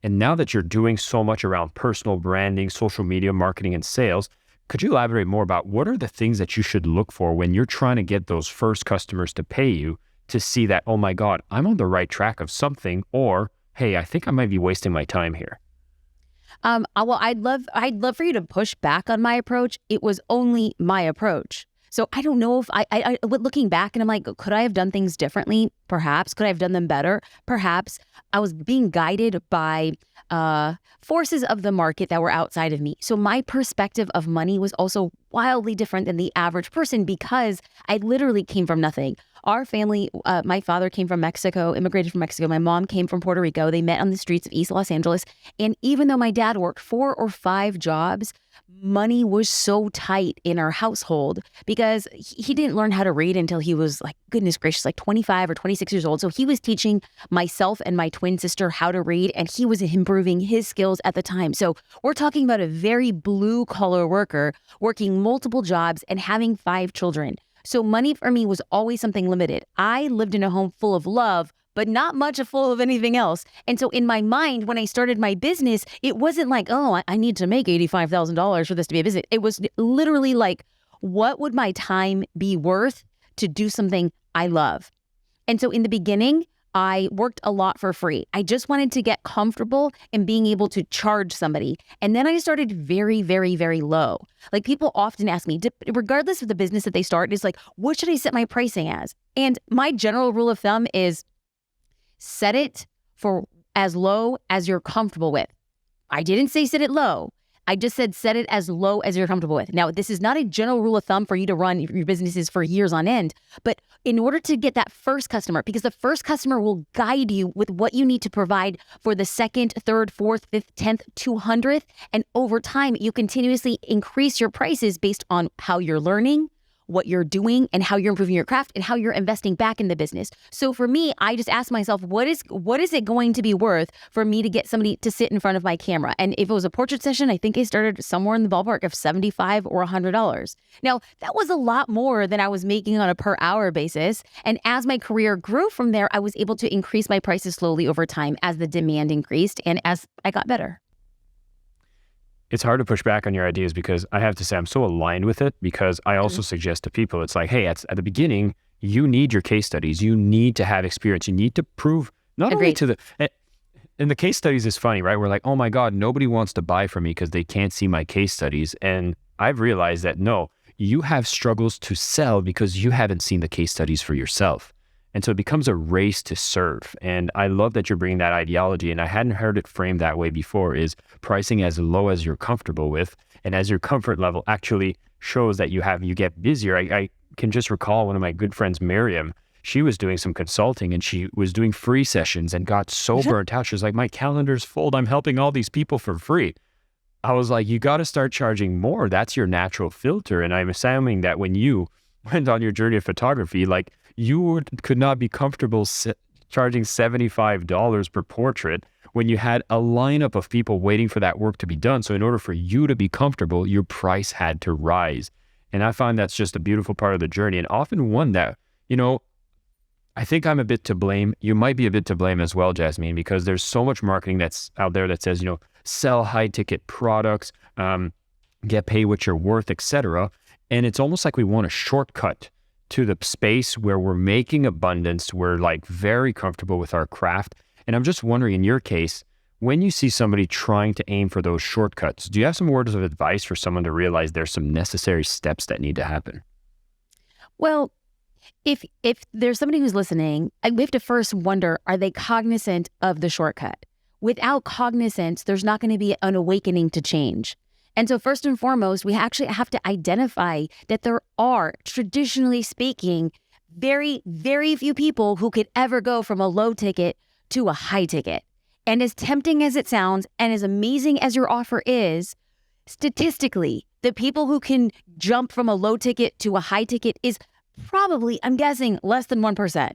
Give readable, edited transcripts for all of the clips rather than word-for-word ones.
And now that you're doing so much around personal branding, social media marketing, and sales, could you elaborate more about what are the things that you should look for when you're trying to get those first customers to pay you to see that, oh my God, I'm on the right track of something, or hey, I think I might be wasting my time here? Well, I'd love for you to push back on my approach. It was only my approach. So I don't know if looking back and I'm like, could I have done things differently? Perhaps. Could I have done them better? Perhaps. I was being guided by forces of the market that were outside of me. So my perspective of money was also wildly different than the average person because I literally came from nothing. Our family, my father came from Mexico, immigrated from Mexico. My mom came from Puerto Rico. They met on the streets of East Los Angeles. And even though my dad worked 4 or 5 jobs, money was so tight in our household because he didn't learn how to read until he was like, goodness gracious, like 25 or 26 years old. So he was teaching myself and my twin sister how to read, and he was improving his skills at the time. So we're talking about a very blue collar worker working multiple jobs and having 5 children. So money for me was always something limited. I lived in a home full of love, but not much full of anything else. And so in my mind, when I started my business, it wasn't like, oh, I need to make $85,000 for this to be a business. It was literally like, what would my time be worth to do something I love? And so in the beginning, I worked a lot for free. I just wanted to get comfortable in being able to charge somebody. And then I started very, very, very low. Like people often ask me, regardless of the business that they start, is like, what should I set my pricing as? And my general rule of thumb is set it for as low as you're comfortable with. I didn't say set it low. I just said set it as low as you're comfortable with. Now, this is not a general rule of thumb for you to run your businesses for years on end, but in order to get that first customer, because the first customer will guide you with what you need to provide for the second, third, fourth, fifth, 10th, 200th. And over time, you continuously increase your prices based on how you're learning, what you're doing, and how you're improving your craft and how you're investing back in the business. So for me, I just asked myself, what is it going to be worth for me to get somebody to sit in front of my camera? And if it was a portrait session, I think I started somewhere in the ballpark of $75 or $100. Now, that was a lot more than I was making on a per hour basis. And as my career grew from there, I was able to increase my prices slowly over time as the demand increased and as I got better. It's hard to push back on your ideas because I have to say I'm so aligned with it, because I also suggest to people, it's like, hey, at the beginning, you need your case studies. You need to have experience. You need to prove not only to the, and the case studies is funny, right? We're like, oh my God, nobody wants to buy from me because they can't see my case studies. And I've realized that no, you have struggles to sell because you haven't seen the case studies for yourself. And so it becomes a race to serve. And I love that you're bringing that ideology. And I hadn't heard it framed that way before, is pricing as low as you're comfortable with. And as your comfort level actually shows that you get busier. I can just recall one of my good friends, Miriam, she was doing some consulting and she was doing free sessions and got so burnt out. She was like, my calendar's full. I'm helping all these people for free. I was like, you got to start charging more. That's your natural filter. And I'm assuming that when you went on your journey of photography, like you could not be comfortable charging $75 per portrait when you had a lineup of people waiting for that work to be done. So in order for you to be comfortable, your price had to rise. And I find that's just a beautiful part of the journey, and often one that, I think I'm a bit to blame. You might be a bit to blame as well, Jasmine, because there's so much marketing that's out there that says, sell high ticket products, get paid what you're worth, etc. And it's almost like we want a shortcut to the space where we're making abundance. We're like very comfortable with our craft. And I'm just wondering, in your case, when you see somebody trying to aim for those shortcuts, do you have some words of advice for someone to realize there's some necessary steps that need to happen? Well, if there's somebody who's listening, we have to first wonder, are they cognizant of the shortcut? Without cognizance, there's not going to be an awakening to change. And so first and foremost, we actually have to identify that there are, traditionally speaking, very, very few people who could ever go from a low ticket to a high ticket. And as tempting as it sounds, and as amazing as your offer is, statistically, the people who can jump from a low ticket to a high ticket is probably, I'm guessing, less than 1%.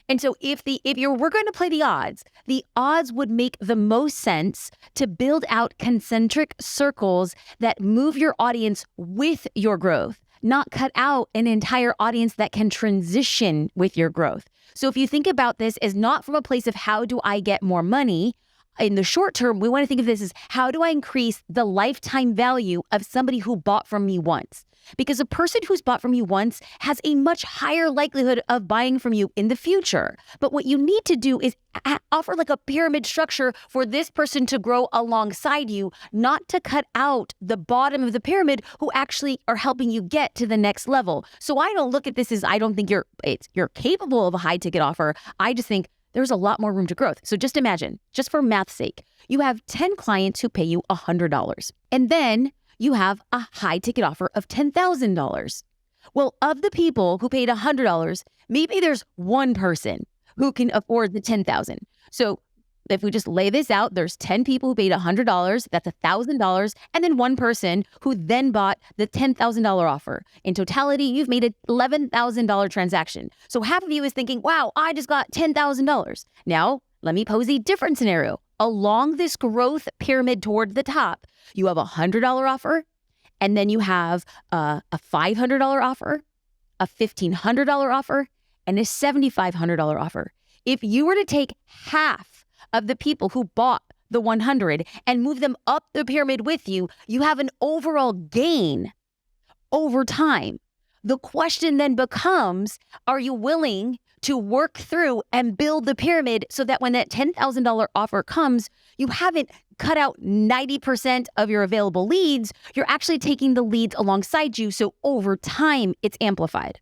And so if we're going to play the odds would make the most sense to build out concentric circles that move your audience with your growth, not cut out an entire audience that can transition with your growth. So if you think about this as not from a place of how do I get more money, in the short term, we want to think of this as how do I increase the lifetime value of somebody who bought from me once? Because a person who's bought from you once has a much higher likelihood of buying from you in the future. But what you need to do is offer like a pyramid structure for this person to grow alongside you, not to cut out the bottom of the pyramid who actually are helping you get to the next level. So I don't look at this as I don't think you're capable of a high ticket offer. I just think there's a lot more room to growth. So just imagine, just for math's sake, you have 10 clients who pay you $100. And then you have a high ticket offer of $10,000. Well, of the people who paid $100, maybe there's one person who can afford the $10,000. So if we just lay this out, there's 10 people who paid $100, that's $1,000, and then one person who then bought the $10,000 offer. In totality, you've made an $11,000 transaction. So half of you is thinking, wow, I just got $10,000. Now, let me pose a different scenario. Along this growth pyramid toward the top, you have a $100 offer, and then you have a $500 offer, a $1,500 offer, and a $7,500 offer. If you were to take half of the people who bought the 100 and move them up the pyramid with you, you have an overall gain over time. The question then becomes, are you willing to work through and build the pyramid so that when that $10,000 offer comes, you haven't cut out 90% of your available leads, you're actually taking the leads alongside you. So over time, it's amplified.